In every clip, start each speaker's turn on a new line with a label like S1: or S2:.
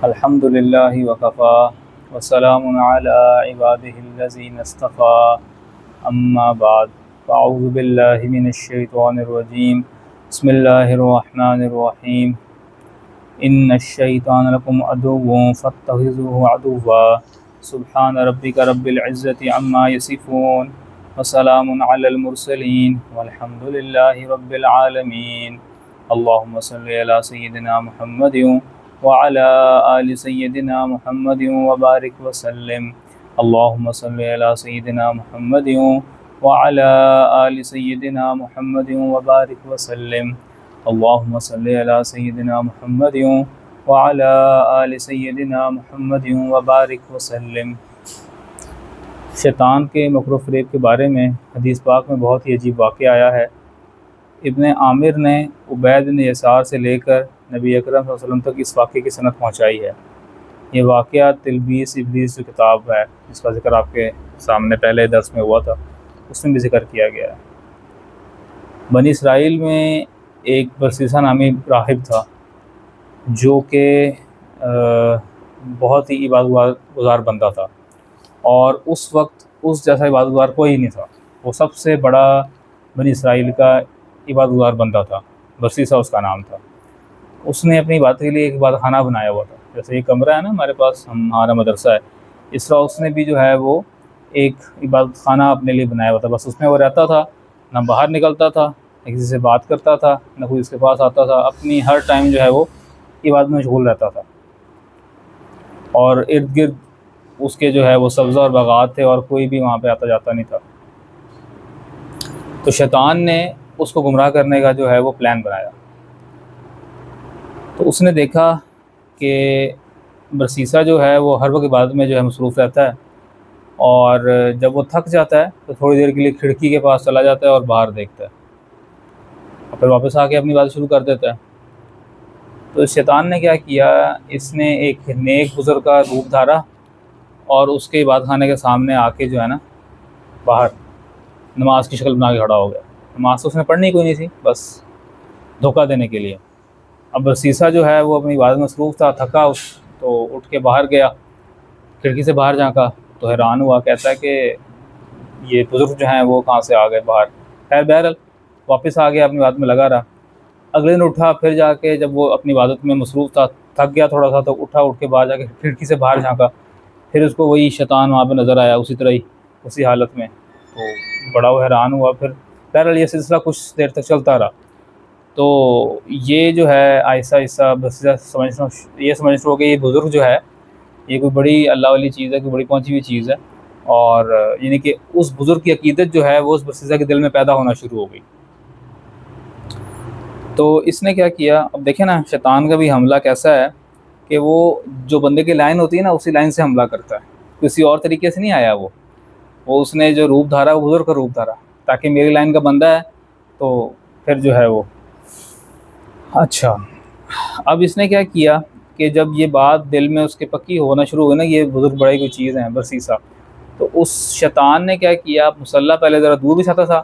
S1: الحمد للہ وکفا وسلام علی عبادہ الذین اصطفیٰ اما بعد فاعوذ باللہ من الشیطان الرجیم بسم اللہ الرحمن الرحیم ان الشیطان لکم عدو فاتخذوه عدوا سبحان ربک رب العزة عما یصفون وسلام علی المرسلین والحمد للہ رب العالمین اللہم صلی علی سیدنا محمد وعلى آل سيدنا محمد وبارك وسلم اللهم صل على سيدنا محمد وعلى آل سيدنا محمد وبارك وسلم اللهم صل على سيدنا محمد وعلى آل سيدنا محمد وبارك وسلم۔ شیطان کے مکر و فریب کے بارے میں حدیث پاک میں بہت ہی عجیب واقعہ آیا ہے۔ ابن عامر نے عبید بن یسار سے لے کر نبی اکرم صلی اللہ علیہ وسلم تک اس واقعے کی سند پہنچائی ہے۔ یہ واقعہ تلبیس ابلیس جو کتاب ہے جس کا ذکر آپ کے سامنے پہلے درس میں ہوا تھا اس میں بھی ذکر کیا گیا ہے۔ بنی اسرائیل میں ایک برسیسہ نامی راہب تھا جو کہ بہت ہی عبادت گزار بندہ تھا، اور اس وقت اس جیسا عبادت گزار کوئی نہیں تھا۔ وہ سب سے بڑا بنی اسرائیل کا عبادت گزار بندہ تھا، برسیسہ اس کا نام تھا۔ اس نے اپنی عبادت کے لیے ایک عبادت خانہ بنایا ہوا تھا، جیسے یہ کمرہ ہے نا ہمارے پاس، ہمارا مدرسہ ہے، اس طرح اس نے بھی جو ہے وہ ایک عبادت خانہ اپنے لیے بنایا ہوا تھا۔ بس اس میں وہ رہتا تھا، نہ باہر نکلتا تھا، نہ کسی سے بات کرتا تھا، نہ کوئی اس کے پاس آتا تھا، اپنی ہر ٹائم جو ہے وہ عبادت میں مشغول رہتا تھا۔ اور ارد گرد اس کے جو ہے وہ سبزہ اور باغات تھے، اور کوئی بھی وہاں پہ آتا جاتا نہیں تھا۔ تو شیطان نے اس کو گمراہ کرنے کا جو ہے وہ پلان بنایا۔ تو اس نے دیکھا کہ برسیسہ جو ہے وہ ہر وقت عبادت میں جو ہے مصروف رہتا ہے، اور جب وہ تھک جاتا ہے تو تھوڑی دیر کے لیے کھڑکی کے پاس چلا جاتا ہے اور باہر دیکھتا ہے، اور پھر واپس آ کے اپنی عبادت شروع کر دیتا ہے۔ تو شیطان نے کیا کیا، اس نے ایک نیک بزرگ کا روپ دھارا اور اس کے عبادت خانے کے سامنے آ کے جو ہے نا باہر نماز کی شکل بنا کے کھڑا ہو گیا۔ نماز تو اس نے پڑھنی کوئی نہیں تھی، بس دھوکہ دینے کے لیے۔ اب برسیسہ جو ہے وہ اپنی عبادت میں مصروف تھا، تھکا تو اٹھ کے باہر گیا، کھڑکی سے باہر جھانکا تو حیران ہوا، کہتا ہے کہ یہ بزرگ جو ہیں وہ کہاں سے آ گئے باہر۔ خیر بہرحال واپس آ گیا، اپنی عبادت میں لگا رہا۔ اگلے دن اٹھا، پھر جا کے جب وہ اپنی عبادت میں مصروف تھا، تھک گیا تھوڑا سا، تو اٹھا، اٹھ کے باہر جا کے کھڑکی سے باہر جھانکا، پھر اس کو وہی شیطان وہاں پہ نظر آیا، اسی طرح ہی اسی حالت میں۔ تو بڑا وہ حیران ہوا۔ پھر بہرحال یہ سلسلہ کچھ دیر تک چلتا رہا۔ تو یہ جو ہے آہستہ آہستہ بس یہ سمجھ شروع ہو کہ یہ بزرگ جو ہے یہ کوئی بڑی اللہ والی چیز ہے، کوئی بڑی پہنچی ہوئی چیز ہے، اور یعنی کہ اس بزرگ کی عقیدت جو ہے وہ اس برسیسہ کے دل میں پیدا ہونا شروع ہو گئی۔ تو اس نے کیا کیا، اب دیکھیں نا شیطان کا بھی حملہ کیسا ہے کہ وہ جو بندے کی لائن ہوتی ہے نا اسی لائن سے حملہ کرتا ہے، کسی اور طریقے سے نہیں آیا۔ وہ اس نے جو روپ دھارا وہ بزرگ کا روپ دھارا، تاکہ میری لائن کا بندہ ہے تو پھر جو ہے وہ اچھا۔ اب اس نے کیا کیا کہ جب یہ بات دل میں اس کے پکی ہونا شروع ہوئی نا، یہ بزرگ بڑے کوئی چیز ہیں برسیسہ، تو اس شیطان نے کیا کیا، مصلی پہلے ذرا دور بچھاتا تھا،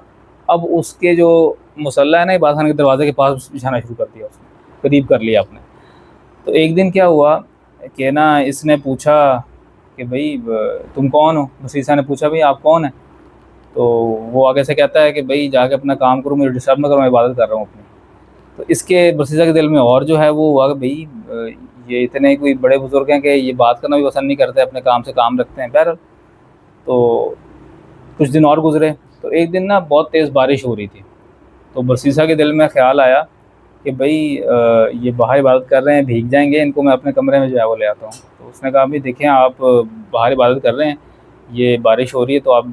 S1: اب اس کے جو مصلی ہے نا عبادت خانے کے دروازے کے پاس بچھانا شروع کر دیا، اس نے قریب کر لیا اپنے۔ تو ایک دن کیا ہوا کہ نا اس نے پوچھا کہ بھئی تم کون ہو؟ برسیسہ نے پوچھا بھئی آپ کون ہیں؟ تو وہ آگے سے کہتا ہے کہ بھئی جا کے اپنا کام کرو، مجھے ڈسٹرب نہ کرو، میں عبادت کر رہا ہوں اپنی۔ تو اس کے برسیسہ کے دل میں اور جو ہے وہ ہوا کہ بھئی یہ اتنے کوئی بڑے بزرگ ہیں کہ یہ بات کرنا بھی پسند نہیں کرتے، اپنے کام سے کام رکھتے ہیں۔ بہرحال تو کچھ دن اور گزرے، تو ایک دن نا بہت تیز بارش ہو رہی تھی، تو برسیسہ کے دل میں خیال آیا کہ بھئی یہ باہر عبادت کر رہے ہیں، بھیگ جائیں گے، ان کو میں اپنے کمرے میں جو ہے وہ لے آتا ہوں۔ تو اس نے کہا بھئی دیکھیں آپ باہر عبادت کر رہے ہیں، یہ بارش ہو رہی ہے تو آپ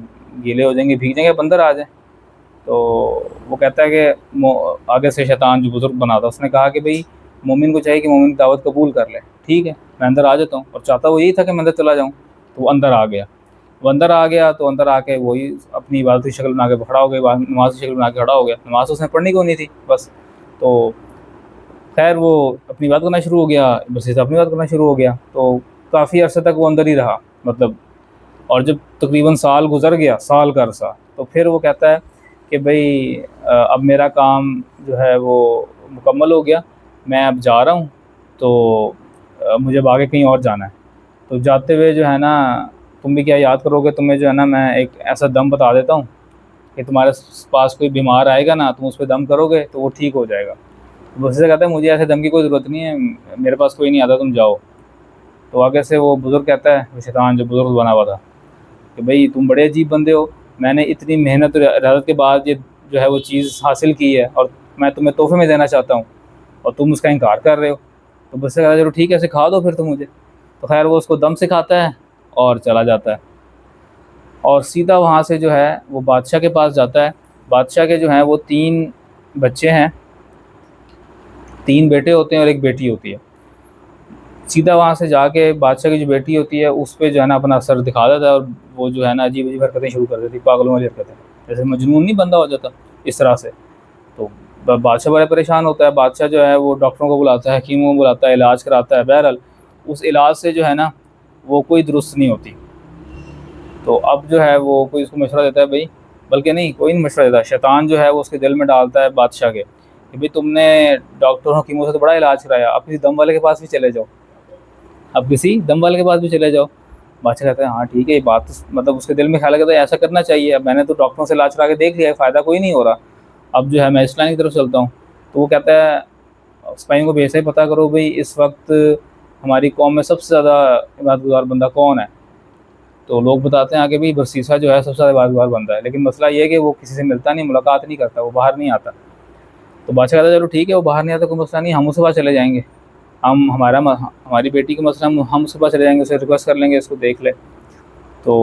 S1: گیلے ہو جائیں گے، بھیگ جائیں گے، آپ اندر آ جائیں۔ تو وہ کہتا ہے کہ آگے سے شیطان جو بزرگ بنا تھا اس نے کہا کہ بھئی مومن کو چاہیے کہ مومن کی دعوت قبول کر لے، ٹھیک ہے میں اندر آ جاتا ہوں، اور چاہتا وہ یہی تھا کہ میں اندر چلا جاؤں۔ تو وہ اندر آ گیا، تو اندر آ کے وہی اپنی عبادت کی شکل بنا کے کھڑا ہو گیا، نماز کی شکل بنا کے کھڑا ہو گیا۔ نماز اس نے پڑھنی کو نہیں تھی بس۔ تو خیر وہ اپنی بات کرنا شروع ہو گیا، بس اپنی بات کرنا شروع ہو گیا۔ تو کافی عرصے تک وہ اندر ہی رہا، مطلب، اور جب تقریباً سال گزر گیا، سال کا عرصہ، تو پھر وہ کہتا ہے کہ بھئی اب میرا کام جو ہے وہ مکمل ہو گیا، میں اب جا رہا ہوں۔ تو مجھے اب آگے کہیں اور جانا ہے. تو جاتے ہوئے جو ہے نا تم بھی کیا یاد کرو گے, تمہیں جو ہے نا میں ایک ایسا دم بتا دیتا ہوں کہ تمہارے پاس کوئی بیمار آئے گا نا, تم اس پہ دم کرو گے تو وہ ٹھیک ہو جائے گا. بس سے کہتا ہے مجھے ایسے دم کی کوئی ضرورت نہیں ہے, میرے پاس کوئی نہیں آتا, تم جاؤ. تو آگے سے وہ بزرگ کہتا ہے, وہ شیطان جو بزرگ بنا ہوا تھا, کہ بھئی تم بڑے عجیب بندے ہو, میں نے اتنی محنت اور ریاضت کے بعد یہ جو ہے وہ چیز حاصل کی ہے اور میں تمہیں تحفے میں دینا چاہتا ہوں اور تم اس کا انکار کر رہے ہو. تو بس سے کہتا ہے چلو ٹھیک ہے, سکھا دو پھر تو مجھے. تو خیر وہ اس کو دم سکھاتا ہے اور چلا جاتا ہے, اور سیدھا وہاں سے جو ہے وہ بادشاہ کے پاس جاتا ہے. بادشاہ کے جو ہیں وہ 3 بچے ہیں, 3 بیٹے ہوتے ہیں اور ایک بیٹی ہوتی ہے. سیدھا وہاں سے جا کے بادشاہ کی جو بیٹی ہوتی ہے اس پہ جو ہے نا اپنا اثر دکھا دیتا ہے, اور وہ جو ہے نا عجیب عجیب حرکتیں شروع کر دیتی, پاگلوں والی حرکتیں, جیسے مجنون نہیں بندہ ہو جاتا اس طرح سے. تو بادشاہ بڑا پریشان ہوتا ہے. بادشاہ جو ہے وہ ڈاکٹروں کو بلاتا ہے, حکیموں کو بلاتا ہے, علاج کراتا ہے. بہرحال اس علاج سے جو ہے نا وہ کوئی درست نہیں ہوتی. تو اب جو ہے وہ کوئی اس کو مشورہ دیتا ہے بھائی, بلکہ نہیں کوئی نہیں مشورہ دیتا, شیطان جو ہے وہ اس کے دل میں ڈالتا ہے بادشاہ کے کہ بھائی تم نے ڈاکٹروں حکیموں سے تو بڑا علاج کرایا, اب کسی دم والے کے پاس بھی چلے جاؤ, اب کسی دم والے کے پاس بھی چلے جاؤ. بادشاہ کہتا ہے ہاں ٹھیک ہے, یہ بات مطلب اس کے دل میں خیال کرتا ہے ایسا کرنا چاہیے, اب میں نے تو ڈاکٹروں سے علاج کرا کے دیکھ لیا ہے, فائدہ کوئی نہیں ہو رہا, اب جو ہے میں اس لائن کی طرف چلتا ہوں. تو وہ کہتا ہے سپاہیوں کو بھیج سے پتہ کرو بھئی اس وقت ہماری قوم میں سب سے زیادہ عبادت گزار بندہ کون ہے. تو لوگ بتاتے ہیں آگے بھی برسیسا جو ہے سب سے زیادہ عبادت گزار بندہ ہے, لیکن مسئلہ یہ ہے کہ وہ کسی سے ملتا نہیں, ملاقات نہیں کرتا, وہ باہر نہیں آتا. تو بادشاہ کہتا ہے چلو ٹھیک ہے, وہ باہر نہیں آتا کوئی مسئلہ نہیں, ہم اس کے پاس چلے جائیں گے, ہماری بیٹی کا مسئلہ ہم اس کے پاس چلے جائیں گے, اسے ریکویسٹ کر لیں گے اس کو دیکھ لے. تو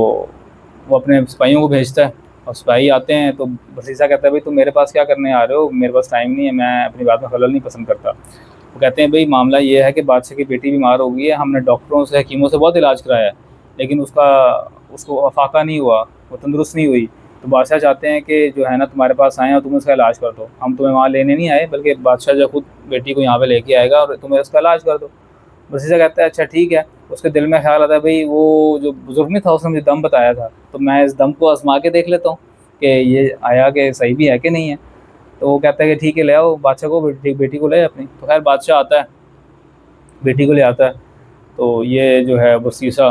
S1: وہ اپنے سپاہیوں کو بھیجتا ہے اور سپاہی آتے ہیں. تو برسیسا کہتا ہے بھائی تم میرے پاس کیا کرنے آ رہے ہو, میرے پاس ٹائم نہیں ہے, میں اپنی بات میں خلل نہیں پسند کرتا. وہ کہتے ہیں بھئی معاملہ یہ ہے کہ بادشاہ کی بیٹی بیمار ہو گئی ہے, ہم نے ڈاکٹروں سے حکیموں سے بہت علاج کرایا ہے, لیکن اس کو افاقہ نہیں ہوا, وہ تندرست نہیں ہوئی. تو بادشاہ چاہتے ہیں کہ جو ہے نا تمہارے پاس آئیں اور تم اس کا علاج کر دو, ہم تمہیں وہاں لینے نہیں آئے بلکہ بادشاہ جو خود بیٹی کو یہاں پہ لے کے آئے گا اور تمہیں اس کا علاج کر دو. برسیسا کہتا ہے اچھا ٹھیک ہے. اس کے دل میں خیال آتا ہے بھئی وہ جو بزرگ نہیں تھا اس نے مجھے دم بتایا تھا, تو میں اس دم کو آزما کے دیکھ لیتا ہوں کہ یہ آیا کہ صحیح بھی ہے کہ نہیں ہے. تو وہ کہتا ہے کہ ٹھیک ہے لے آؤ بادشاہ کو, بیٹی کو لے اپنی. تو خیر بادشاہ آتا ہے, بیٹی کو لے آتا ہے. تو یہ جو ہے برسیسا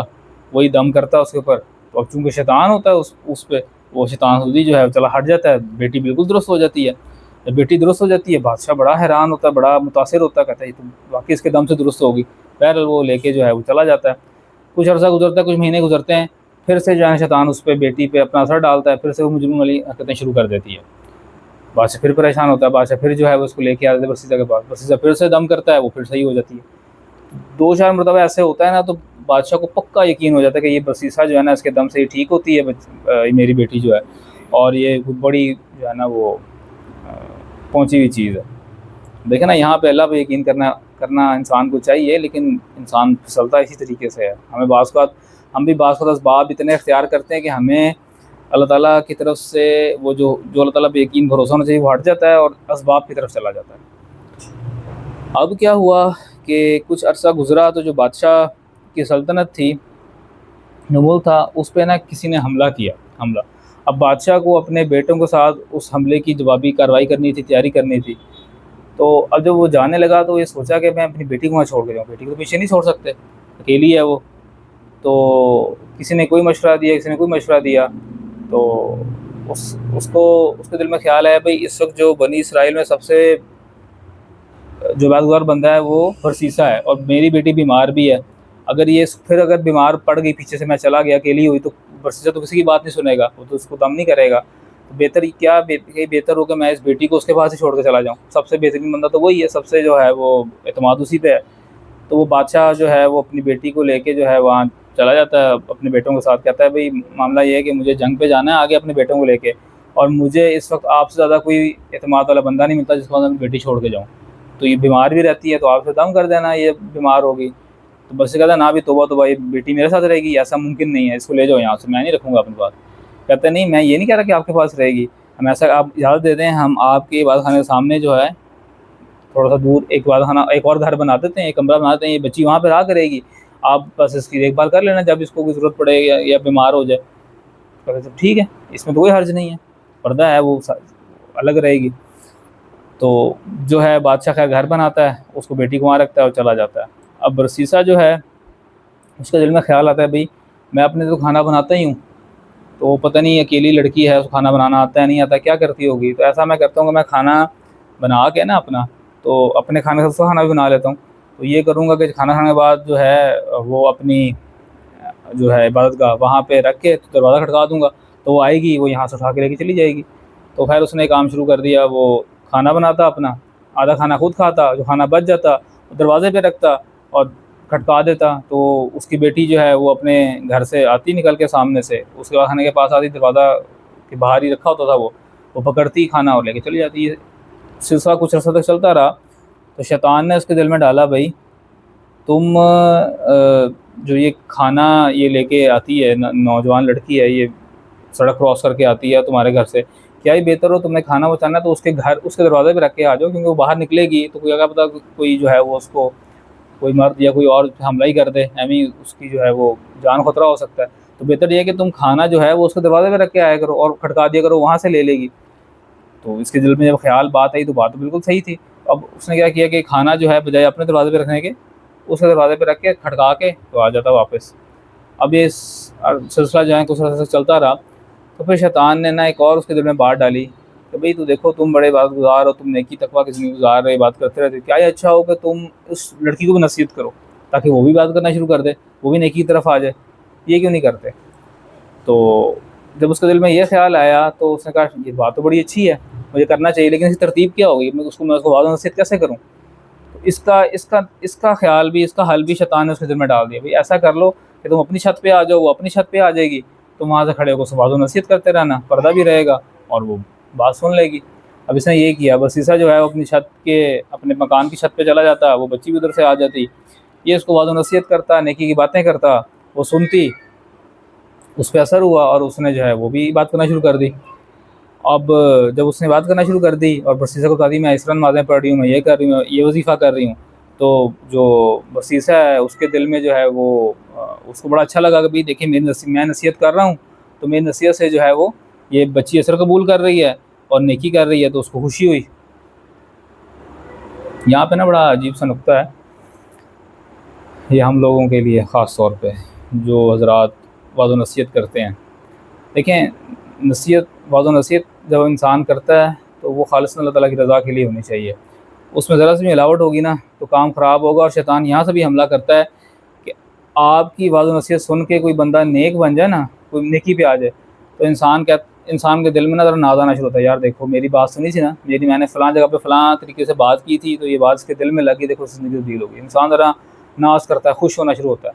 S1: وہی دم کرتا ہے اس کے اوپر. تو اب چونکہ شیطان ہوتا ہے اس پہ, وہ شیطان حضوری جو ہے چلا ہٹ جاتا ہے, بیٹی بالکل درست ہو جاتی ہے. جب بیٹی درست ہو جاتی ہے بادشاہ بڑا حیران ہوتا ہے, بڑا متاثر ہوتا ہے, کہتا ہے یہ تو واقعی اس کے دم سے درست ہوگی. بہرحال وہ لے کے جو ہے وہ چلا جاتا ہے. کچھ عرصہ گزرتا ہے, کچھ مہینے گزرتے ہیں, پھر سے جو ہے شیطان اس پہ بیٹی پہ اپنا اثر ڈالتا ہے, پھر سے وہ مجنون والی حرکتیں شروع کر دیتی ہے. بادشاہ پھر پریشان ہوتا ہے, بادشاہ پھر جو ہے وہ اس کو لے کے آتا ہے برسیسا کے پاس, برسیسا پھر سے دم کرتا ہے, وہ پھر صحیح ہو جاتی ہے. 2-4 مرتبہ ایسے ہوتا ہے نا, تو بادشاہ کو پکا یقین ہو جاتا ہے کہ یہ برسیسا جو ہے نا اس کے دم سے یہ ٹھیک ہوتی ہے میری بیٹی جو ہے, اور یہ بڑی جو ہے نا وہ پہنچی ہوئی چیز ہے. دیکھیں نا یہاں پہ اللہ پہ یقین کرنا انسان کو چاہیے, لیکن انسان پھسلتا اسی طریقے سے ہے. ہم بھی بعض اوقات اسباب اتنے اختیار کرتے ہیں کہ ہمیں اللہ تعالیٰ کی طرف سے وہ جو اللہ تعالیٰ پہ یقین بھروسہ ہونا چاہیے وہ ہٹ جاتا ہے اور اسباب کی طرف چلا جاتا ہے. اب کیا ہوا کہ کچھ عرصہ گزرا, تو جو بادشاہ کی سلطنت تھی, نمول تھا, اس پہ نا کسی نے حملہ کیا. اب بادشاہ کو اپنے بیٹوں کے ساتھ اس حملے کی جوابی کارروائی کرنی تھی, تیاری کرنی تھی. تو اب جب وہ جانے لگا تو یہ سوچا کہ میں اپنی بیٹی کو وہاں چھوڑ کے جاؤں, بیٹی کو پیچھے نہیں چھوڑ سکتے, اکیلی ہے وہ. تو کسی نے کوئی مشورہ دیا, کسی نے کوئی مشورہ دیا. تو اس کے دل میں خیال ہے بھئی اس وقت جو بنی اسرائیل میں سب سے جو عبادت گزار بندہ ہے وہ برسیسا ہے, اور میری بیٹی بیمار بھی ہے. اگر بیمار پڑ گئی پیچھے سے, میں چلا گیا اکیلی ہوئی, تو برسیسا تو کسی کی بات نہیں سنے گا, وہ تو اس کو دم نہیں کرے گا. بہتر ہو کہ میں اس بیٹی کو اس کے پاس ہی چھوڑ کے چلا جاؤں. سب سے بہترین بندہ تو وہی ہے, سب سے جو ہے وہ اعتماد اسی پہ ہے. تو وہ بادشاہ جو ہے وہ اپنی بیٹی کو لے کے جو ہے وہاں چلا جاتا ہے اپنے بیٹوں کے ساتھ. کہتا ہے بھئی معاملہ یہ ہے کہ مجھے جنگ پہ جانا ہے آگے اپنے بیٹوں کو لے کے, اور مجھے اس وقت آپ سے زیادہ کوئی اعتماد والا بندہ نہیں ملتا جس کو میں بیٹی چھوڑ کے جاؤں. تو یہ بیمار بھی رہتی ہے, تو آپ سے دم کر دینا یہ بیمار ہوگی. تو بس کہتا ہے نہ بھی توبہ یہ بیٹی میرے ساتھ رہے گی, ایسا ممکن نہیں ہے, اس کو لے جاؤ یہاں سے, میں نہیں رکھوں گا اپنی بات. کہتا ہے نہیں میں یہ نہیں کہہ رہا کہ آپ کے پاس رہے گی, ہم ایسا آپ اجازت دے دیں, ہم آپ کے عبادت خانے کے سامنے جو ہے تھوڑا سا دور ایک عبادت خانہ, ایک اور گھر بنا دیتے ہیں, ایک کمرہ بنا دیتے ہیں, یہ بچی وہاں پہ رہا کرے گی, آپ بس اس کی دیکھ بھال کر لینا جب اس کو کوئی ضرورت پڑے یا بیمار ہو جائے. کہتے ہیں ٹھیک ہے, اس میں تو کوئی حرج نہیں ہے, پردہ ہے وہ الگ رہے گی. تو جو ہے بادشاہ خیر گھر بناتا ہے, اس کو بیٹی کو وہاں رکھتا ہے اور چلا جاتا ہے. اب برسیسہ جو ہے اس کے دل میں خیال آتا ہے بھئی میں اپنے تو کھانا بناتا ہی ہوں، تو پتہ نہیں اکیلی لڑکی ہے، اس کو کھانا بنانا آتا ہے نہیں آتا، کیا کرتی ہوگی. تو ایسا میں کرتا ہوں کہ میں کھانا بنا کے نا اپنا، تو اپنے کھانے سے اس کا کھانا بھی بنا لیتا ہوں. تو یہ کروں گا کہ کھانا کھانے کے بعد جو ہے وہ اپنی جو ہے عبادت گاہ وہاں پہ رکھ کے دروازہ کھٹکا دوں گا، تو وہ آئے گی، وہ یہاں سے اٹھا کے لے کے چلی جائے گی. تو خیر اس نے کام شروع کر دیا، وہ کھانا بناتا اپنا، آدھا کھانا خود کھاتا، جو کھانا بچ جاتا دروازے پہ رکھتا اور کھٹکا دیتا. تو اس کی بیٹی جو ہے وہ اپنے گھر سے آتی نکل کے سامنے سے، اس کے کھانے کے پاس آتی، دروازہ کے باہر ہی رکھا ہوتا تھا وہ پکڑتی کھانا اور لے کے چلی جاتی. یہ سلسلہ کچھ عرصہ تک چلتا رہا. تو شیطان نے اس کے دل میں ڈالا بھائی تم جو یہ کھانا یہ لے کے آتی ہے نوجوان لڑکی ہے، یہ سڑک کراس کر کے آتی ہے تمہارے گھر سے، کیا ہی بہتر ہو تم نے کھانا بچانا ہے تو اس کے گھر اس کے دروازے پہ رکھ کے آ جاؤ، کیونکہ وہ باہر نکلے گی تو کوئی اگر پتہ کوئی جو ہے وہ اس کو کوئی مرد یا کوئی اور حملہ ہی کر دے، ایویں اس کی جو ہے وہ جان خطرہ ہو سکتا ہے. تو بہتر یہ ہے کہ تم کھانا جو ہے وہ اس کے دروازے پہ رکھ کے آیا کرو اور کھٹکا دیا کرو، وہاں سے لے لے گی. تو اس کے دل میں جب خیال بات آئی تو بات بالکل صحیح تھی. اب اس نے کیا کیا کہ کھانا جو ہے بجائے اپنے دروازے پہ رکھنے کے اس کے دروازے پہ رکھ کے کھٹکا کے تو آ جاتا واپس. اب یہ سلسلہ جو ہے کچھ عرصہ چلتا رہا. تو پھر شیطان نے ایک اور اس کے دل میں بات ڈالی کہ بھئی تو دیکھو تم بڑے بات گزار ہو، تم نیکی تقویٰ کی زندگی گزار رہے، بات کرتے رہتے، کیا یہ اچھا ہو کہ تم اس لڑکی کو بھی نصیحت کرو تاکہ وہ بھی بات کرنا شروع کر دے، وہ بھی نیکی کی طرف آ جائے، یہ کیوں نہیں کرتے. تو جب اس کے دل میں یہ خیال آیا تو اس نے کہا یہ بات تو بڑی اچھی ہے، مجھے کرنا چاہیے، لیکن اس کی ترتیب کیا ہوگی، میں اس کو واضح نصیحت کیسے کروں. تو اس کا خیال بھی، اس کا حل بھی شیطان نے اس کے دل میں ڈال دیا. بھئی ایسا کر لو کہ تم اپنی چھت پہ آ جاؤ، وہ اپنی چھت پہ آ جائے گی، تم وہاں سے کھڑے ہو کے واضح نصیحت کرتے رہنا، پردہ بھی رہے گا اور وہ بات سن لے گی. اب اس نے یہ کیا، برسیسہ جو ہے وہ اپنی چھت کے اپنے مکان کی چھت پہ چلا جاتا، وہ بچی بھی ادھر سے آ جاتی، یہ اس کو واضح نصیحت کرتا، نیکی کی باتیں کرتا، وہ سنتی، اس پہ اثر ہوا اور اس نے جو ہے وہ بھی بات کرنا شروع کر دی. اب جب اس نے بات کرنا شروع کر دی اور برسیسہ کو بتا دی میں اس طرح نمازیں پڑھ رہی ہوں، میں یہ کر رہی ہوں، یہ وظیفہ کر رہی ہوں، تو جو برسیسہ ہے اس کے دل میں جو ہے وہ اس کو بڑا اچھا لگا کہ بھئی دیکھیں میں نصیحت کر رہا ہوں تو میری نصیحت سے جو ہے وہ یہ بچی اثر قبول کر رہی ہے اور نیکی کر رہی ہے، تو اس کو خوشی ہوئی. یہاں پہ بڑا عجیب سا نقطہ ہے یہ ہم لوگوں کے لیے، خاص طور پہ جو حضرات وعظ و نصیحت کرتے ہیں. دیکھیں وعظ و نصیحت جب انسان کرتا ہے تو وہ خالص اللہ تعالیٰ کی رضا کے لیے ہونی چاہیے. اس میں ذرا سی ملاوٹ ہوگی نا تو کام خراب ہوگا، اور شیطان یہاں سے بھی حملہ کرتا ہے کہ آپ کی وعظ و نصیحت سن کے کوئی بندہ نیک بن جائے نا، کوئی نیکی پہ آ جائے، تو انسان کے دل میں ذرا ناز آنا شروع ہوتا ہے، یار دیکھو میری بات سنی تھی نا، میں نے فلاں جگہ پہ فلاں طریقے سے بات کی تھی تو یہ بات اس کے دل میں لگی، دیکھو اس زندگی تبدیل ہو گئی. انسان ذرا ناز کرتا ہے، خوش ہونا شروع ہوتا ہے.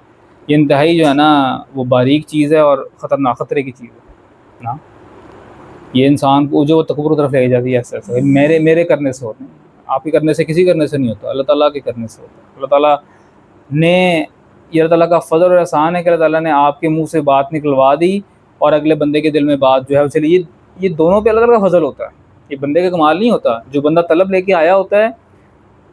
S1: یہ انتہائی جو ہے نا وہ باریک چیز ہے اور خطرے کی چیز ہے نا. یہ انسان کو جو تکبر طرف لے جاتی ہے، ایسا میرے کرنے سے ہوتا ہے، آپ کے کرنے سے کسی کرنے سے نہیں ہوتا، اللہ تعالیٰ کے کرنے سے ہوتا ہے. اللہ تعالیٰ نے یہ اللہ تعالیٰ کا فضل اور احسان ہے کہ اللہ تعالیٰ نے آپ کے منہ سے بات نکلوا دی اور اگلے بندے کے دل میں بات جو ہے چلیے. یہ دونوں پہ اللہ تعالیٰ کا فضل ہوتا ہے، یہ بندے کا کمال نہیں ہوتا. جو بندہ طلب لے کے آیا ہوتا ہے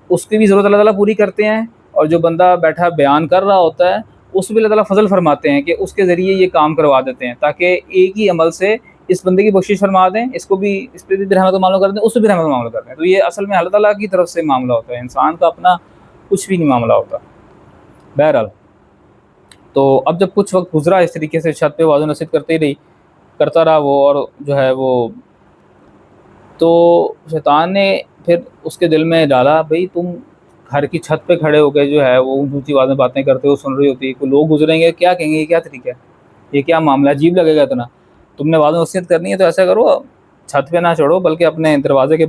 S1: اس کی بھی ضرورت اللہ تعالیٰ پوری کرتے ہیں، اور جو بندہ بیٹھا بیان کر رہا ہوتا ہے اس بھی اللہ تعالیٰ فضل فرماتے ہیں کہ اس کے ذریعے یہ کام کروا دیتے ہیں تاکہ ایک ہی عمل سے اس بندے کی بخشش فرما دیں، اس کو بھی، اس پہ بھی رحمت کا معاملہ کر دیں، اس پہ بھی رحمت کا معاملہ کر دیں. تو یہ اصل میں اللہ تعالیٰ کی طرف سے معاملہ ہوتا ہے، انسان کا اپنا کچھ بھی نہیں معاملہ ہوتا. بہرحال تو اب جب کچھ وقت گزرا اس طریقے سے چھت پہ واضح نصیحت کرتا رہا وہ، اور جو ہے وہ تو شیطان نے پھر اس کے دل میں ڈالا بھئی تم گھر کی چھت پہ کھڑے ہو کے جو ہے وہ اونچی آواز میں باتیں کرتے ہو، سن رہی ہوتی، کوئی لوگ گزریں گے کیا کہیں گے، یہ کیا طریقہ ہے، یہ کیا معاملہ، عجیب لگے گا اتنا. تم نے واضح نصیحت کرنی ہے تو ایسا کرو چھت پہ نہ چڑھو بلکہ اپنے دروازے کے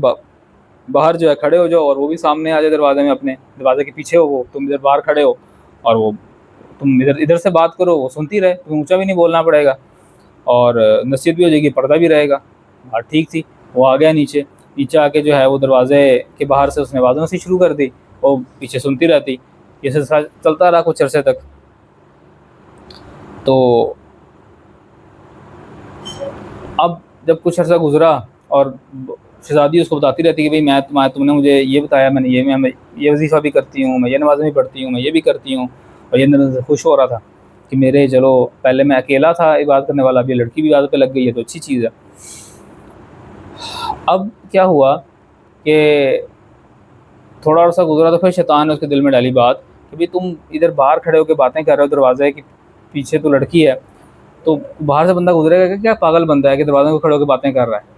S1: باہر جو ہے کھڑے ہو جاؤ، اور وہ بھی سامنے آ جائے دروازے میں، اپنے دروازے کے پیچھے ہو، وہ تم ادھر باہر کھڑے ہو اور وہ تم ادھر سے بات کرو، وہ سنتی رہے، تمہیں اونچا بھی نہیں بولنا پڑے گا اور نصیحت بھی ہو جائے گی، پردہ بھی رہے گا. بات ٹھیک تھی. وہ آ گیا نیچے آ کے جو ہے وہ دروازے کے باہر سے اس نے واضح نصیحت شروع کر دی، وہ پیچھے سنتی رہتی. یہ سلسلہ چلتا رہا کچھ عرصے تک. تو اب جب کچھ عرصہ گزرا اور شہزادی اس کو بتاتی رہتی کہ بھئی تم نے مجھے یہ بتایا، میں یہ وظیفہ بھی کرتی ہوں، میں یہ نمازیں بھی پڑھتی ہوں، میں یہ بھی کرتی ہوں، اور یہ اندر خوش ہو رہا تھا کہ میرے چلو پہلے میں اکیلا تھا عبادت کرنے والا، اب یہ لڑکی بھی عبادت پہ لگ گئی ہے تو اچھی چیز ہے. اب کیا ہوا کہ تھوڑا عرصہ گزرا تو پھر شیطان نے اس کے دل میں ڈالی بات کہ کہ بھئی تم ادھر باہر کھڑے ہو کے باتیں کر رہے ہو دروازے کے پیچھے، تو لڑکی ہے، تو باہر سے بندہ گزرے گا کہ کیا پاگل بندہ ہے کہ دروازے کو کھڑے ہو کے باتیں کر رہا ہے؟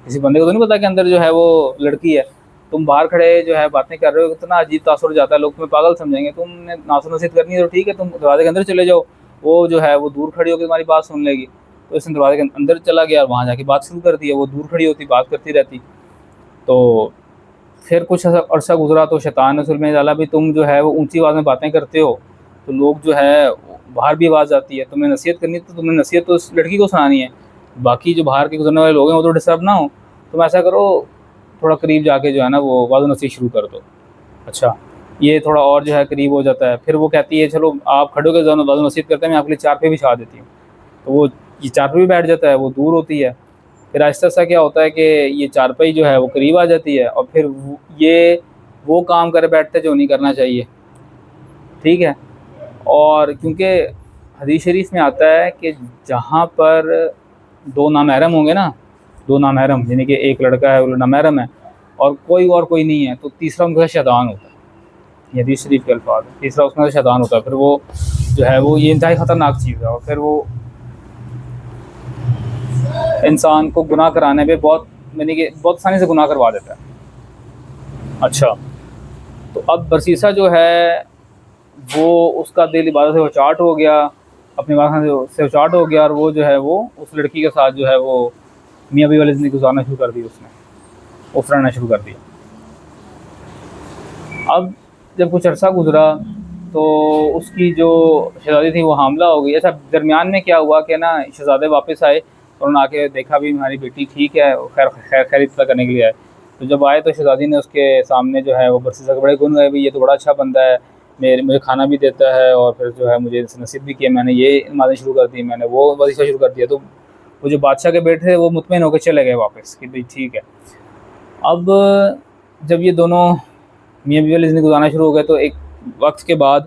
S1: کسی بندے کو تو نہیں پتا کہ اندر جو ہے وہ لڑکی ہے، تم باہر کھڑے جو ہے باتیں کر رہے ہو، اتنا عجیب تاثر جاتا ہے، لوگ تمہیں پاگل سمجھیں گے. تم نے ناصر نصیحت کرنی ہے تو ٹھیک ہے، تم دروازے کے اندر چلے جاؤ، وہ جو ہے وہ دور کھڑی ہو کے تمہاری بات سن لے گی. تو اس نے دروازے کے اندر چلا گیا اور وہاں جا کے بات شروع کر دی ہے، وہ دور کھڑی ہوتی بات کرتی رہتی. تو پھر کچھ عرصہ گزرا تو شیطان نے اصل میں ڈالا بھی تم جو ہے وہ اونچی آواز میں باتیں کرتے ہو تو لوگ جو ہے باہر بھی آواز آتی ہے، تمہیں نصیحت کرنی تو تم نے نصیحت تو اس لڑکی کو سنانی ہے، باقی جو باہر کے گزرنے والے لوگ ہیں وہ تو ڈسٹرب نہ ہوں. تم ایسا کرو تھوڑا قریب جا کے جو ہے نا وہ واضح نصیحت شروع کر دو. اچھا یہ تھوڑا اور جو ہے قریب ہو جاتا ہے، پھر وہ کہتی ہے چلو آپ کھڑے ہو کے واضح نصیحت کرتے ہیں، میں آپ کے لیے چار پہ بچھا دیتی ہوں. تو وہ یہ چار پہ بھی بیٹھ جاتا ہے، وہ دور ہوتی ہے. پھر آہستہ آہستہ کیا ہوتا ہے کہ یہ چارپائی جو ہے وہ قریب آ جاتی ہے، اور پھر یہ وہ کام کرے بیٹھتے جو نہیں کرنا چاہیے. ٹھیک ہے. اور کیونکہ حدیث شریف میں آتا ہے کہ جہاں پر دو نامحرم ہوں گے نا، دو نامحرم یعنی کہ ایک لڑکا ہے وہ نامحرم ہے اور کوئی نہیں ہے، تو تیسرا ان کا شیطان ہوتا ہے. یہ حدیث شریف کے الفاظ ہے، تیسرا اس کا شیطان ہوتا ہے. پھر وہ جو ہے وہ یہ انتہائی خطرناک چیز ہے، اور پھر وہ انسان کو گناہ کرانے پہ بہت یعنی کہ بہت آسانی سے گناہ کروا دیتا ہے. اچھا تو اب برسیسہ جو ہے وہ اس کا دل عبادت سے اچاٹ ہو گیا، اپنی عبادت سے اچاٹ ہو گیا، اور وہ جو ہے وہ اس لڑکی کے ساتھ جو ہے وہ میاں بیوی والی زندگی گزارنا شروع کر دی، اس نے اس رہنا شروع کر دیا. اب جب کچھ عرصہ گزرا تو اس کی جو شہزادی تھی وہ حاملہ ہو گئی. اچھا درمیان میں کیا ہوا کہ نا شہزادے واپس آئے اور انہوں نے آ کے دیکھا بھی ہماری بیٹی ٹھیک ہے، خیر اطلاع کرنے کے لیے آئے. تو جب آئے تو شہزادی نے اس کے سامنے جو ہے وہ برسیسہ کے بڑے گن گئے بھی، یہ تو بڑا اچھا بندہ ہے، مجھے کھانا بھی دیتا ہے اور پھر جو ہے مجھے نصیحت بھی کیا، میں نے یہ نمازیں شروع کر دی، میں نے وہ وظیفہ شروع کر دیا. تو وہ جو بادشاہ کے بیٹے تھے وہ مطمئن ہو کے چلے گئے واپس کہ بھائی ٹھیک ہے. اب جب یہ دونوں میاں بیوی والی زندگی گزارنا شروع ہو گئے تو ایک وقت کے بعد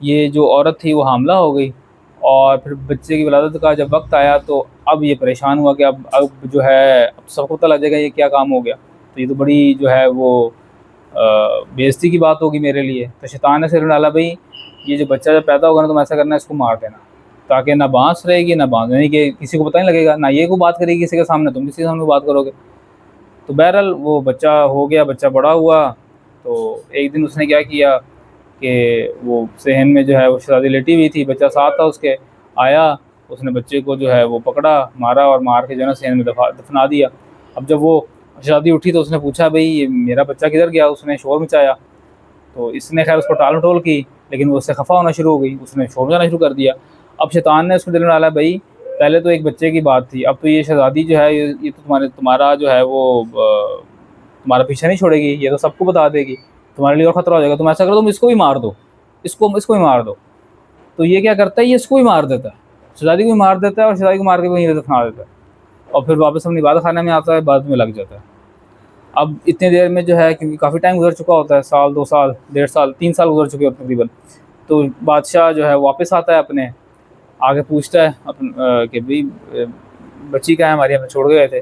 S1: یہ جو عورت تھی وہ حاملہ ہو گئی، اور پھر بچے کی ولادت کا جب وقت آیا تو اب یہ پریشان ہوا کہ اب جو ہے اب سب کو پتہ لگ جائے گا یہ کیا کام ہو گیا، تو یہ تو بڑی جو ہے وہ بےعزتی کی بات ہوگی میرے لیے. تو شیطان نے سر ڈالا بھائی یہ جو بچہ جب پیدا ہوگا نا تم ایسا کرنا ہے اس کو مار دینا، تاکہ نہ بانس رہے گی نہ بانس، یعنی کہ کسی کو پتہ نہیں لگے گا، نہ یہ کو بات کرے گی کسی کے سامنے، تم کسی کے سامنے بات کرو گے. تو بہرحال وہ بچہ ہو گیا، بچہ بڑا ہوا. تو ایک دن اس نے کیا کیا کہ وہ صحن میں جو ہے وہ شہزادی لیٹی ہوئی تھی، بچہ ساتھ تھا اس کے، آیا اس نے بچے کو جو ہے وہ پکڑا، مارا اور مار کے جو ہے نا صحن میں دفنا دیا. اب جب وہ شہزادی اٹھی تو اس نے پوچھا بھئی یہ میرا بچہ کدھر گیا، اس نے شور مچایا. تو اس نے خیر اس کو ٹال مٹول کی، لیکن وہ اس سے خفا ہونا شروع ہو گئی، اس نے شور مچانا شروع کر دیا. اب شیطان نے اس کو دل میں ڈالا بھئی پہلے تو ایک بچے کی بات تھی، اب تو یہ شہزادی جو ہے یہ تو تمہارا جو ہے وہ تمہارا پیچھا نہیں چھوڑے گی، یہ تو سب کو بتا دے گی، تمہارے لیے اور خطرہ ہو جائے گا. تم ایسا کرو تم اس کو بھی مار دو، اس کو بھی مار دو. تو یہ کیا کرتا ہے، یہ اس کو بھی مار دیتا ہے، شہزادی کو بھی مار دیتا ہے اور شہزادی کو مار کے وہیں دفنا دیتا ہے، اور پھر واپس اپنی عبادت خانے میں آتا ہے، عبادت میں لگ جاتا ہے. اب اتنی دیر میں جو ہے کیونکہ کافی ٹائم گزر چکا ہوتا ہے، سال 2 سال 1.5 سال 3 سال گزر چکے ہوتے تقریباً. تو بادشاہ جو ہے واپس آتا ہے اپنے آگے پوچھتا ہے کہ بھئی بچی کا ہے ہماری، ہمیں چھوڑ گئے تھے.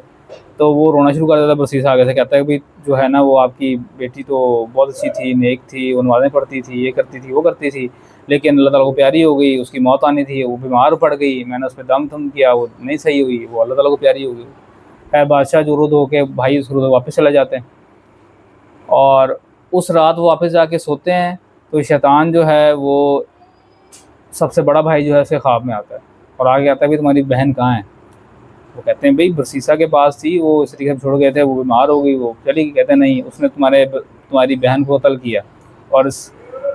S1: تو وہ رونا شروع کر دیتا ہے برسیسہ آگے سے، کہتا ہے کہ بھئی جو ہے نا وہ آپ کی بیٹی تو بہت اچھی تھی، نیک تھی، وہ نمازیں پڑھتی تھی، یہ کرتی تھی وہ کرتی تھی، لیکن اللہ تعالیٰ کو پیاری ہو گئی، اس کی موت آنی تھی، وہ بیمار پڑ گئی، میں نے اس پہ دم تم کیا، وہ نہیں صحیح ہوئی، وہ اللہ تعالیٰ کو پیاری ہو گئی. خیر بادشاہ جو رد ہو کے بھائی اس رد واپس چلے جاتے ہیں، اور اس رات وہ واپس جا کے سوتے ہیں. تو شیطان جو ہے وہ سب سے بڑا بھائی جو ہے اس کے خواب میں آتا ہے اور آگے آتا ہے کہ تمہاری بہن کہاں ہے. وہ کہتے ہیں بھئی برسیسہ کے پاس تھی، وہ اس طریقے سے چھوڑ گئے تھے، وہ بیمار ہو گئی، وہ چلی گئی. کہتے ہیں نہیں، اس نے تمہاری بہن کو قتل کیا، اور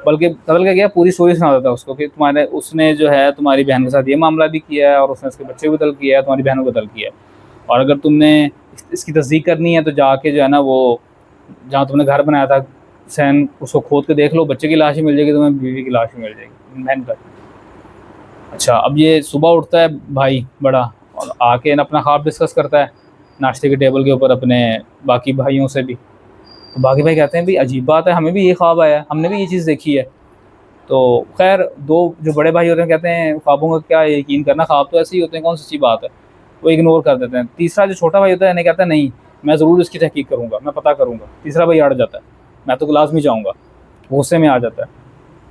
S1: بلکہ قتل کا کیا پوری اسٹوری سنا دیتا ہے اس کو کہ اس نے جو ہے تمہاری بہن کے ساتھ یہ معاملہ بھی کیا ہے، اور اس نے اس کے بچے کو قتل کیا ہے، تمہاری بہن کو قتل کیا ہے. اور اگر تم نے اس کی تصدیق کرنی ہے تو جا کے جو ہے نا وہ جہاں تم نے گھر بنایا تھا سین، اس کو کھود کے دیکھ لو، بچے کی لاش ہی مل جائے گی، تمہیں بیوی کی لاش ہی مل جائے گی، بہن کا. اچھا اب یہ صبح اٹھتا ہے بھائی بڑا اور آ کے اپنا خواب ڈسکس کرتا ہے ناشتے کے ٹیبل کے اوپر اپنے باقی بھائیوں سے بھی. تو باقی بھائی کہتے ہیں بھی عجیب بات ہے، ہمیں بھی یہ خواب آیا ہے، ہم نے بھی یہ چیز دیکھی ہے. تو خیر دو جو بڑے بھائی ہوتے ہیں کہتے ہیں خوابوں کا کیا یقین کرنا، خواب تو ایسے ہی ہوتے ہیں، کون سچی بات ہے، وہ اگنور کر دیتے ہیں. تیسرا جو چھوٹا بھائی ہوتا ہے انہیں کہتا ہے نہیں میں ضرور اس کی تحقیق کروں گا، میں پتہ کروں گا. تیسرا بھائی اڑ جاتا ہے، میں تو لازمی جاؤں گا، غصے میں آ جاتا ہے.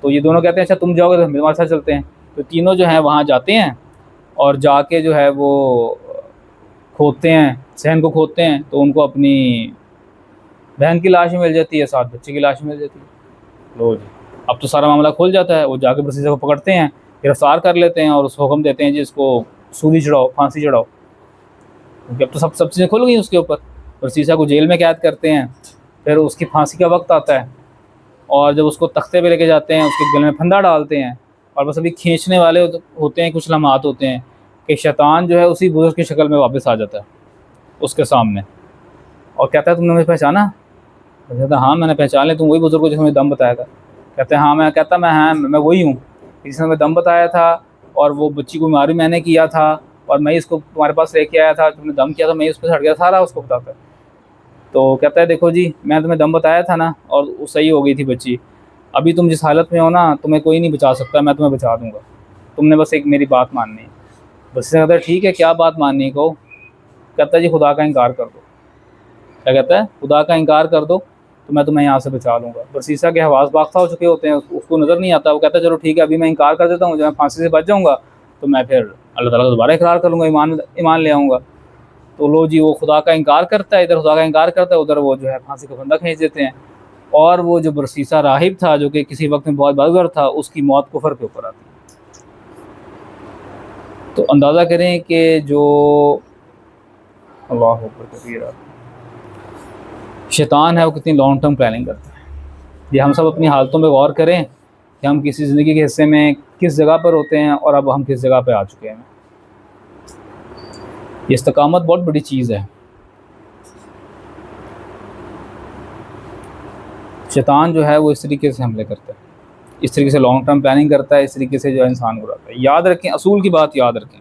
S1: تو یہ دونوں کہتے ہیں اچھا تم جاؤ گے تو ہم تمہارے ساتھ چلتے ہیں. تو تینوں جو ہیں وہاں جاتے ہیں اور جا کے جو ہے وہ کھودتے ہیں، صحن کو کھودتے ہیں، تو ان کو اپنی بہن کی لاش مل جاتی ہے، ساتھ بچے کی لاش مل جاتی ہے. لو جی اب تو سارا معاملہ کھل جاتا ہے. وہ جا کے برسیسہ کو پکڑتے ہیں، گرفتار کر لیتے ہیں اور اس کو حکم دیتے ہیں جی اس کو سولی چڑھاؤ، پھانسی چڑھاؤ، کیونکہ اب تو سب چیزیں کھل گئی اس کے اوپر. برسیسہ کو جیل میں قید کرتے ہیں. پھر اس کی پھانسی کا وقت آتا ہے اور جب اس کو تختے پہ لے کے جاتے ہیں اس کے گلے میں پھندا ڈالتے ہیں اور بس ابھی کھینچنے والے ہوتے ہیں، کچھ لمحات ہوتے ہیں کہ شیطان جو ہے اسی بزرگ کی شکل میں واپس آ جاتا ہے اس کے سامنے اور کہتا ہے تم نے مجھے پہچانا؟ کہتا ہے ہاں میں نے پہچان لیا، تم وہی بزرگ ہو جس نے مجھے دم بتایا تھا. کہتے ہیں ہاں میں. کہتا میں وہی ہوں جس نے مجھے دم بتایا تھا اور وہ بچی کو بیماری میں نے کیا تھا اور میں اس کو تمہارے پاس لے کے آیا تھا، تم نے دم کیا تھا، میں اس پہ ہٹ گیا، سارا اس کو بتاتا ہے. تو کہتا ہے دیکھو جی میں تمہیں دم بتایا تھا نا اور وہ صحیح ہو گئی تھی بچی، ابھی تم جس حالت میں ہو نا تمہیں کوئی نہیں بچا سکتا، میں تمہیں بچا دوں گا، تم نے بس ایک میری بات ماننی ہے. بس سے کہتا ہے ٹھیک ہے کیا بات ماننی ہے کہو. کہتا ہے جی خدا کا انکار کر دو. کیا کہتا ہے؟ خدا کا انکار کر دو تو میں تمہیں یہاں سے بچا لوں گا. برسیسہ کے حواس باختہ ہو چکے ہوتے ہیں، اس کو نظر نہیں آتا. وہ کہتا ہے چلو ٹھیک ہے ابھی میں انکار کر دیتا ہوں، جب میں پھانسی سے بچ جاؤں گا تو میں پھر اللہ تعالیٰ کو دوبارہ اقرار کر لوں گا، ایمان لے آؤں گا. تو لو جی وہ خدا کا انکار کرتا ہے، ادھر خدا کا انکار کرتا ہے، ادھر وہ جو ہے پھانسی کا پھندا کھینچ دیتے ہیں. اور وہ جو برسیسہ راہب تھا جو کہ کسی وقت میں بہت بازور تھا، اس کی موت کفر کے اوپر آتی ہے. تو اندازہ کریں کہ جو اللہ اکبر کبیرہ شیطان ہے وہ کتنی لانگ ٹرم پلاننگ کرتا ہے. یہ ہم سب اپنی حالتوں پہ غور کریں کہ ہم کسی زندگی کے حصے میں کس جگہ پر ہوتے ہیں اور اب ہم کس جگہ پہ آ چکے ہیں. یہ استقامت بہت بڑی چیز ہے. شیطان جو ہے وہ اس طریقے سے حملے کرتا ہے، اس طریقے سے لانگ ٹرم پلاننگ کرتا ہے، اس طریقے سے جو ہے انسان کو رہتا ہے. یاد رکھیں، اصول کی بات یاد رکھیں.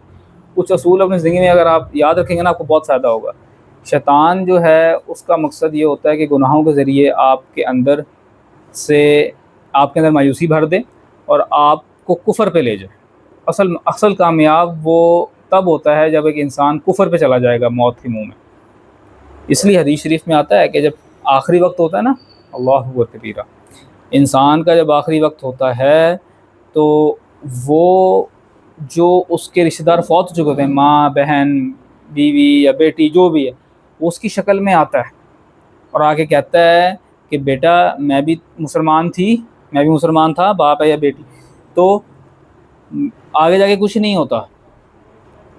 S1: کچھ اصول اپنی زندگی میں اگر آپ یاد رکھیں گے نا آپ کو بہت فائدہ ہوگا. شیطان جو ہے اس کا مقصد یہ ہوتا ہے کہ گناہوں کے ذریعے آپ کے اندر مایوسی بھر دے اور آپ کو کفر پہ لے جائے. اصل کامیاب وہ تب ہوتا ہے جب ایک انسان کفر پہ چلا جائے گا موت کے منہ میں. اس لیے حدیث شریف میں آتا ہے کہ جب آخری وقت ہوتا ہے نا، اللہ اکبر کبیرہ، انسان کا جب آخری وقت ہوتا ہے تو وہ جو اس کے رشتہ دار فوت ہو چکے ہوتے ہیں، ماں، بہن، بیوی یا بیٹی جو بھی ہے، وہ اس کی شکل میں آتا ہے اور آگے کہتا ہے کہ بیٹا میں بھی مسلمان تھا، باپ ہے یا بیٹی. تو آگے جا کے کچھ نہیں ہوتا،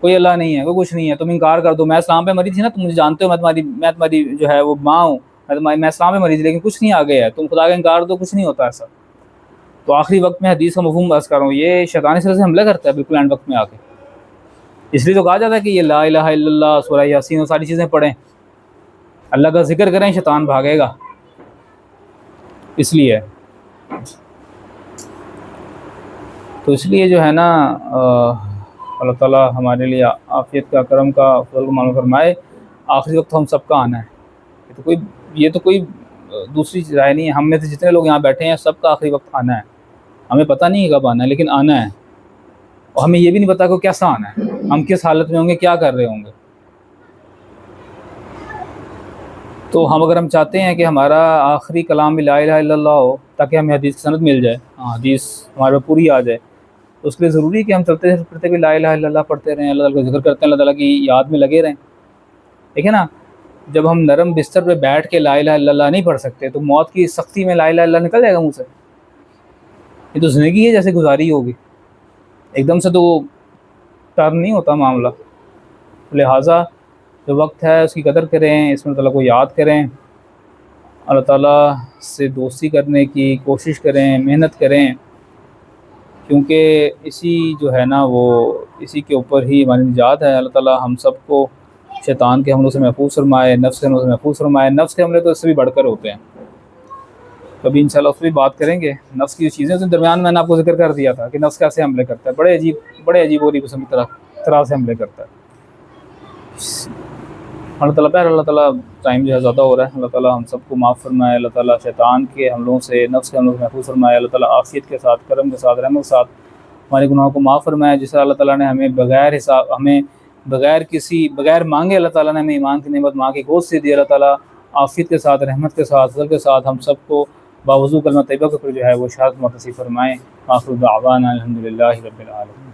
S1: کوئی اللہ نہیں ہے، کوئی کچھ نہیں ہے، تم انکار کر دو. میں اسلام پہ مری تھی نا، تم مجھے جانتے ہو، میں تمہاری جو ہے وہ ماں ہوں، میں اسلام پہ مری تھی، لیکن کچھ نہیں آگے ہے، تم خدا کا انکار دو، کچھ نہیں ہوتا ایسا. تو آخری وقت میں حدیث کا مفہوم بس کر رہا ہوں، یہ شیطان اس طرح سے حملہ کرتا ہے بالکل اینڈ وقت میں آ کے. اس لیے تو کہا جاتا ہے کہ یہ لا الہ الا اللہ، سورہ یاسین، وہ ساری چیزیں پڑھیں، اللہ کا ذکر کریں، شیطان بھاگے گا. اس لیے تو اس لیے جو ہے نا اللہ تعالیٰ ہمارے لیے عافیت کا، کرم کا، فضل معلوم فرمائے. آخری وقت ہم سب کا آنا ہے. یہ تو کوئی دوسری رائے نہیں ہے. ہم میں سے جتنے لوگ یہاں بیٹھے ہیں سب کا آخری وقت آنا ہے. ہمیں پتہ نہیں ہے کب آنا ہے، لیکن آنا ہے. اور ہمیں یہ بھی نہیں پتا کہ کیسا آنا ہے، ہم کس حالت میں ہوں گے، کیا کر رہے ہوں گے. تو اگر ہم چاہتے ہیں کہ ہمارا آخری کلام بھی لا الہ الا اللہ ہو تاکہ ہمیں حدیث کی سند مل جائے، حدیث ہمارے پوری آ جائے، تو اس کے لیے ضروری ہے کہ ہم چلتے پھرتے بھی لا الہ الا اللہ پڑھتے رہیں، اللہ تعالیٰ کا ذکر کرتے ہیں، اللہ تعالیٰ کی یاد میں لگے رہیں. دیکھیں نا، جب ہم نرم بستر پہ بیٹھ کے لا الہ الا اللہ نہیں پڑھ سکتے تو موت کی سختی میں لا الہ الا اللہ نکل جائے گا منہ سے. یہ تو زندگی ہے جیسے گزاری ہوگی، ایک دم سے تو ٹرن نہیں ہوتا معاملہ. لہٰذا جو وقت ہے اس کی قدر کریں، اس میں اللہ تعالیٰ کو یاد کریں، اللہ تعالیٰ سے دوستی کرنے کی کوشش کریں، محنت کریں، کیونکہ اسی جو ہے نا وہ اسی کے اوپر ہی ہماری نجات ہے. اللہ تعالیٰ ہم سب کو شیطان کے حملوں سے محفوظ فرمائے، نفس کے حملوں سے محفوظ فرمائے. نفس کے حملے تو اس سے بھی بڑھ کر ہوتے ہیں، کبھی انشاءاللہ اس پہ بھی بات کریں گے. نفس کی چیزیں تو درمیان میں نے آپ کو ذکر کر دیا تھا کہ نفس کیسے حملے کرتا ہے، بڑے عجیب اور قسم کی طرح سے حملے کرتا ہے. اللہ تعالیٰ ٹائم جو ہے زیادہ ہو رہا ہے، اللہ تعالیٰ ہم سب کو معاف فرمائے، اللہ تعالیٰ شیطان کے حملوں سے، نفس کے حملوں سے محفوظ فرمائے، اللہ تعالیٰ عافیت کے ساتھ، کرم کے ساتھ، رحمت کے ساتھ ہمارے گناہوں کو معاف فرمائے. جس طرح اللہ تعالیٰ نے ہمیں بغیر مانگے اللہ تعالیٰ نے ہمیں ایمان کی نعمت ماں کی گود سے دی. اللہ تعالیٰ عافیت کے ساتھ، رحمت کے ساتھ، فضل کے ساتھ ہم سب کو باوضو کلمہ طیبہ کے اوپر جو ہے وہ شہادت متصی فرمائیں۔ آخر دعوانا الحمدللہ رب العالمین۔